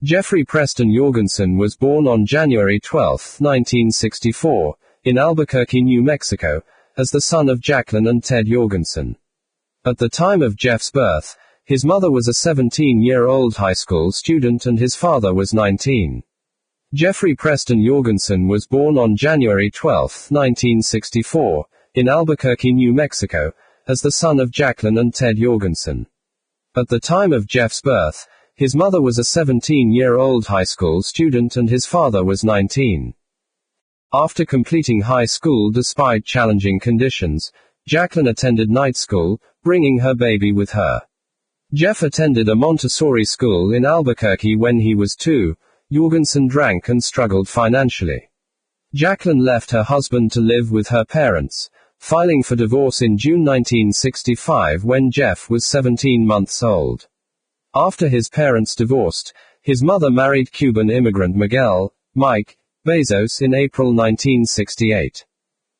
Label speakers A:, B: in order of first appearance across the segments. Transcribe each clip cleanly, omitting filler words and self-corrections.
A: Jeffrey Preston Jorgensen was born on January 12, 1964, in Albuquerque, New Mexico, as the son of Jacqueline and Ted Jorgensen. At the time of Jeff's birth, his mother was a 17-year-old high school student and his father was 19. Jeffrey Preston Jorgensen was born on January 12, 1964, in Albuquerque, New Mexico, as the son of Jacqueline and Ted Jorgensen. At the time of Jeff's birth, his mother was a 17-year-old high school student and his father was 19. After completing high school despite challenging conditions, Jacqueline attended night school, bringing her baby with her. Jeff attended a Montessori school in Albuquerque when he was 2. Jorgensen drank and struggled financially. Jacqueline left her husband to live with her parents, filing for divorce in June 1965 when Jeff was 17 months old. After his parents divorced, his mother married Cuban immigrant Mike Bezos in April 1968.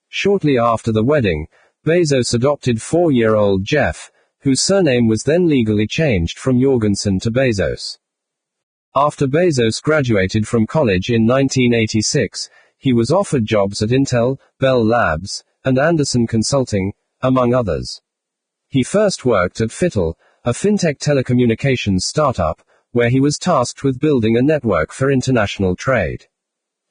A: Shortly after the wedding, Bezos adopted 4-year-old Jeff, whose surname was then legally changed from Jorgensen to Bezos. After Bezos graduated from college in 1986, he was offered jobs at Intel, Bell Labs, and Anderson Consulting, among others. He first worked at Fittle, a fintech telecommunications startup, where he was tasked with building a network for international trade.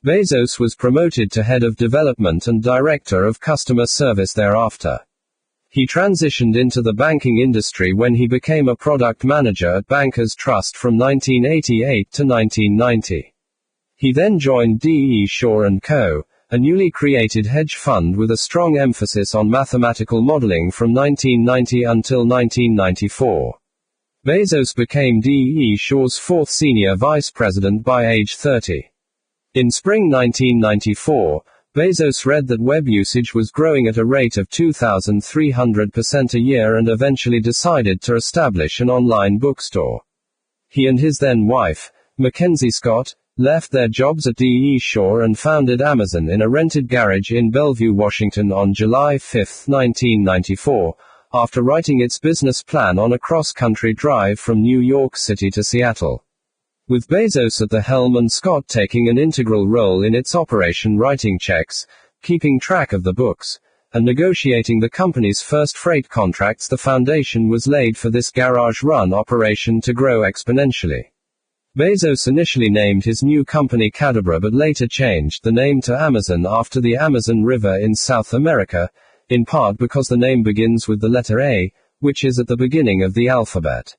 A: Bezos was promoted to head of development and director of customer service thereafter. He transitioned into the banking industry when he became a product manager at Bankers Trust from 1988 to 1990. He then joined D.E. Shaw & Co., a newly created hedge fund with a strong emphasis on mathematical modeling from 1990 until 1994. Bezos became D.E. Shaw's fourth senior vice president by age 30. In spring 1994, Bezos read that web usage was growing at a rate of 2,300% a year and eventually decided to establish an online bookstore. He and his then wife, Mackenzie Scott, left their jobs at D.E. Shaw and founded Amazon in a rented garage in Bellevue, Washington on July 5, 1994, after writing its business plan on a cross-country drive from New York City to Seattle. With Bezos at the helm and Scott taking an integral role in its operation, writing checks, keeping track of the books, and negotiating the company's first freight contracts, the foundation was laid for this garage-run operation to grow exponentially. Bezos initially named his new company Cadabra but later changed the name to Amazon after the Amazon River in South America, in part because the name begins with the letter A, which is at the beginning of the alphabet.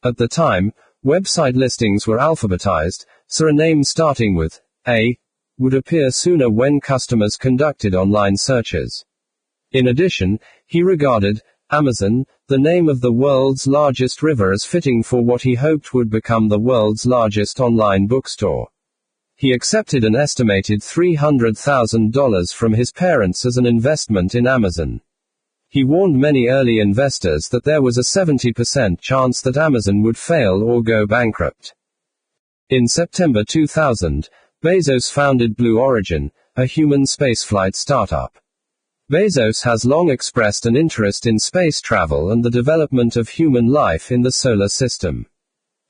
A: At the time, website listings were alphabetized, so a name starting with A would appear sooner when customers conducted online searches. In addition, he regarded Amazon, the name of the world's largest river, as fitting for what he hoped would become the world's largest online bookstore. He accepted an estimated $300,000 from his parents as an investment in Amazon. He warned many early investors that there was a 70% chance that Amazon would fail or go bankrupt. In September 2000, Bezos founded Blue Origin, a human spaceflight startup. Bezos has long expressed an interest in space travel and the development of human life in the solar system.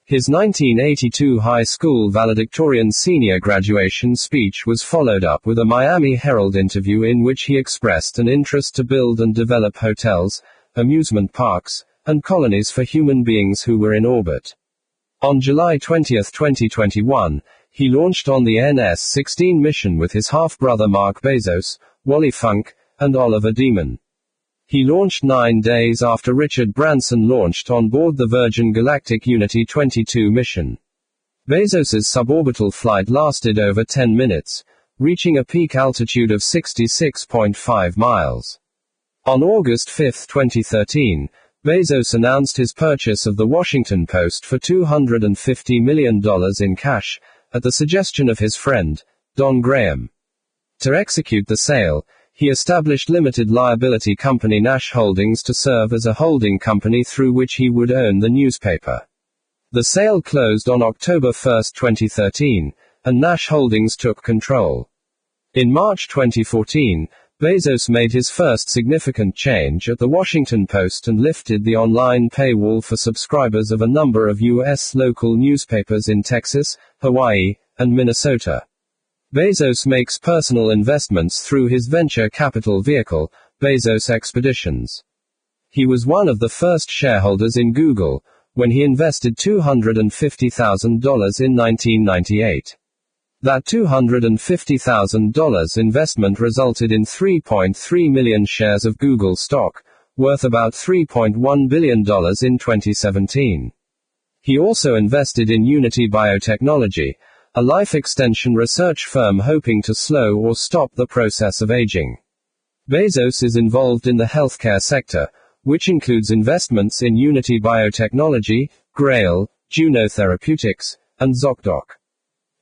A: His 1982 high school valedictorian senior graduation speech was followed up with a Miami Herald interview in which he expressed an interest to build and develop hotels, amusement parks, and colonies for human beings who were in orbit. On July 20, 2021, he launched on the NS-16 mission with his half-brother Mark Bezos, Wally Funk, and Oliver Demon. He launched 9 days after Richard Branson launched on board the Virgin Galactic Unity 22 mission. Bezos's suborbital flight lasted over 10 minutes, reaching a peak altitude of 66.5 miles. On August 5, 2013, Bezos announced his purchase of the Washington Post for $250 million in cash, at the suggestion of his friend, Don Graham. To execute the sale, he established limited liability company Nash Holdings to serve as a holding company through which he would own the newspaper. The sale closed on October 1, 2013, and Nash Holdings took control. In March 2014, Bezos made his first significant change at the Washington Post and lifted the online paywall for subscribers of a number of U.S. local newspapers in Texas, Hawaii, and Minnesota. Bezos makes personal investments through his venture capital vehicle, Bezos Expeditions. He was one of the first shareholders in Google, when he invested $250,000 in 1998. That $250,000 investment resulted in 3.3 million shares of Google stock, worth about $3.1 billion in 2017. He also invested in Unity Biotechnology, a life extension research firm hoping to slow or stop the process of aging. Bezos is involved in the healthcare sector, which includes investments in Unity Biotechnology, Grail, Juno Therapeutics, and ZocDoc.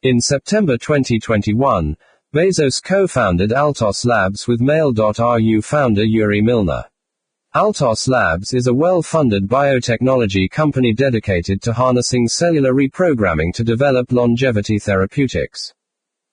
A: In September 2021, Bezos co-founded Altos Labs with Mail.ru founder Yuri Milner. Altos Labs is a well-funded biotechnology company dedicated to harnessing cellular reprogramming to develop longevity therapeutics.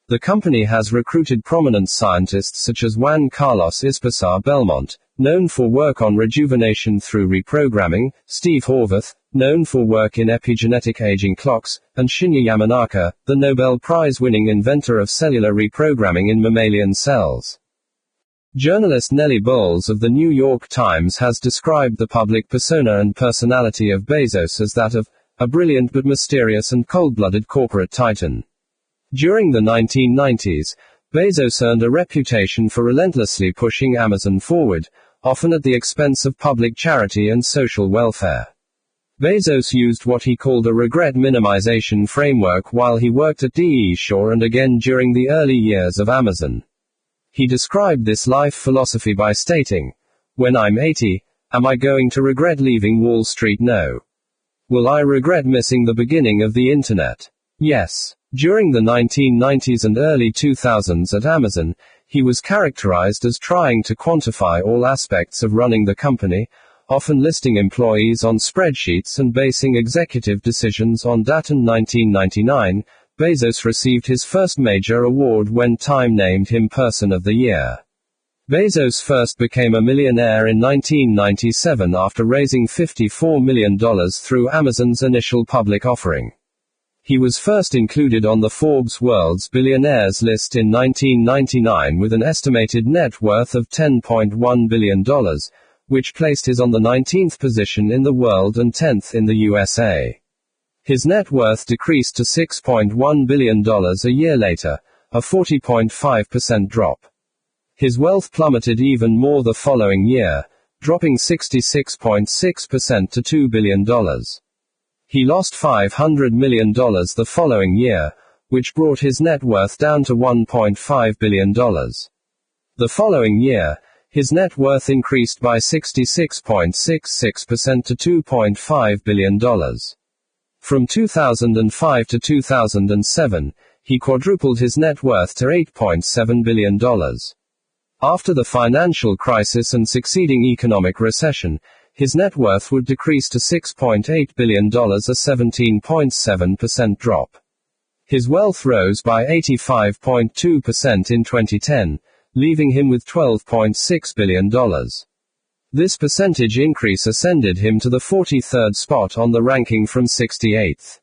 A: The company has recruited prominent scientists such as Juan Carlos Espesar Belmont, known for work on rejuvenation through reprogramming, Steve Horvath, known for work in epigenetic aging clocks, and Shinya Yamanaka, the Nobel Prize-winning inventor of cellular reprogramming in mammalian cells. Journalist Nellie Bowles of the New York Times has described the public persona and personality of Bezos as that of a brilliant but mysterious and cold-blooded corporate titan. During the 1990s, Bezos earned a reputation for relentlessly pushing Amazon forward, often at the expense of public charity and social welfare. Bezos used what he called a regret minimization framework while he worked at D.E. Shaw and again during the early years of Amazon. He described this life philosophy by stating, "When I'm 80, am I going to regret leaving Wall Street? No. Will I regret missing the beginning of the internet? Yes." During the 1990s and early 2000s at Amazon, he was characterized as trying to quantify all aspects of running the company, often listing employees on spreadsheets and basing executive decisions on data. In 1999, Bezos received his first major award when Time named him Person of the Year. Bezos first became a millionaire in 1997 after raising $54 million through Amazon's initial public offering. He was first included on the Forbes World's Billionaires list in 1999 with an estimated net worth of $10.1 billion, which placed his on the 19th position in the world and 10th in the USA. His net worth decreased to $6.1 billion a year later, a 40.5% drop. His wealth plummeted even more the following year, dropping 66.6% to $2 billion. He lost $500 million the following year, which brought his net worth down to $1.5 billion. The following year, his net worth increased by 66.66% to $2.5 billion. From 2005 to 2007, he quadrupled his net worth to $8.7 billion. After the financial crisis and succeeding economic recession, his net worth would decrease to $6.8 billion, a 17.7% drop. His wealth rose by 85.2% in 2010, leaving him with $12.6 billion. This percentage increase ascended him to the 43rd spot on the ranking from 68th.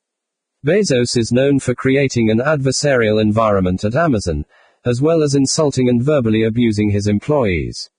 A: Bezos is known for creating an adversarial environment at Amazon, as well as insulting and verbally abusing his employees.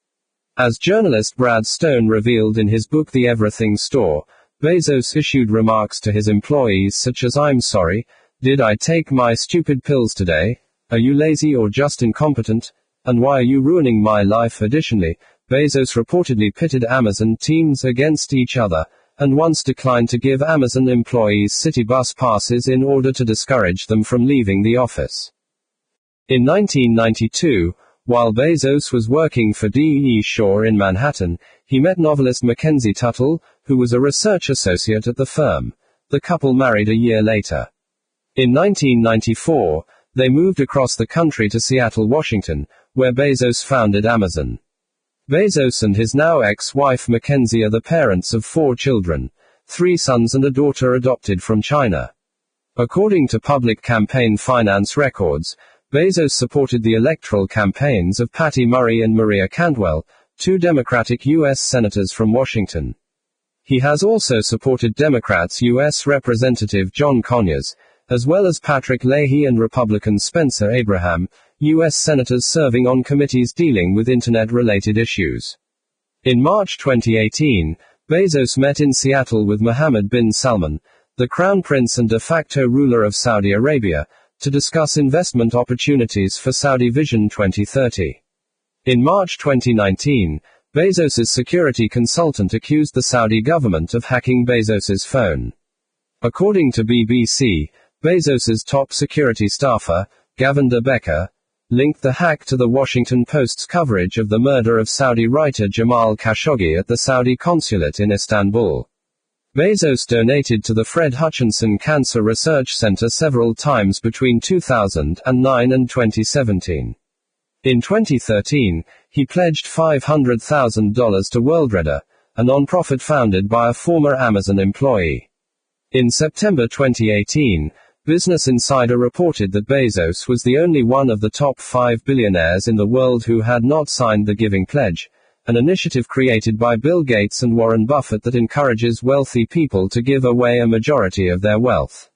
A: As journalist Brad Stone revealed in his book The Everything Store, Bezos issued remarks to his employees such as "I'm sorry, did I take my stupid pills today? Are you lazy or just incompetent? And why are you ruining my life?" Additionally, Bezos reportedly pitted Amazon teams against each other, and once declined to give Amazon employees city bus passes in order to discourage them from leaving the office. In 1992, while Bezos was working for D.E. Shaw in Manhattan, he met novelist Mackenzie Tuttle, who was a research associate at the firm. The couple married a year later. In 1994, they moved across the country to Seattle, Washington, where Bezos founded Amazon. Bezos and his now ex-wife Mackenzie are the parents of 4 children, 3 sons and a daughter adopted from China. According to public campaign finance records, Bezos supported the electoral campaigns of Patty Murray and Maria Cantwell, two Democratic U.S. senators from Washington. He has also supported Democrats U.S. Representative John Conyers, as well as Patrick Leahy and Republican Spencer Abraham, U.S. senators serving on committees dealing with Internet-related issues. In March 2018, Bezos met in Seattle with Mohammed bin Salman, the Crown Prince and de facto ruler of Saudi Arabia, to discuss investment opportunities for Saudi Vision 2030. In March 2019, Bezos's security consultant accused the Saudi government of hacking Bezos's phone. According to BBC, Bezos's top security staffer, Gavinder Becker, linked the hack to the Washington Post's coverage of the murder of Saudi writer Jamal Khashoggi at the Saudi consulate in Istanbul. Bezos donated to the Fred Hutchinson Cancer Research Center several times between 2009 and 2017. In 2013, he pledged $500,000 to WorldRedder, a non-profit founded by a former Amazon employee. In September 2018, Business Insider reported that Bezos was the only one of the top 5 billionaires in the world who had not signed the Giving Pledge, an initiative created by Bill Gates and Warren Buffett that encourages wealthy people to give away a majority of their wealth.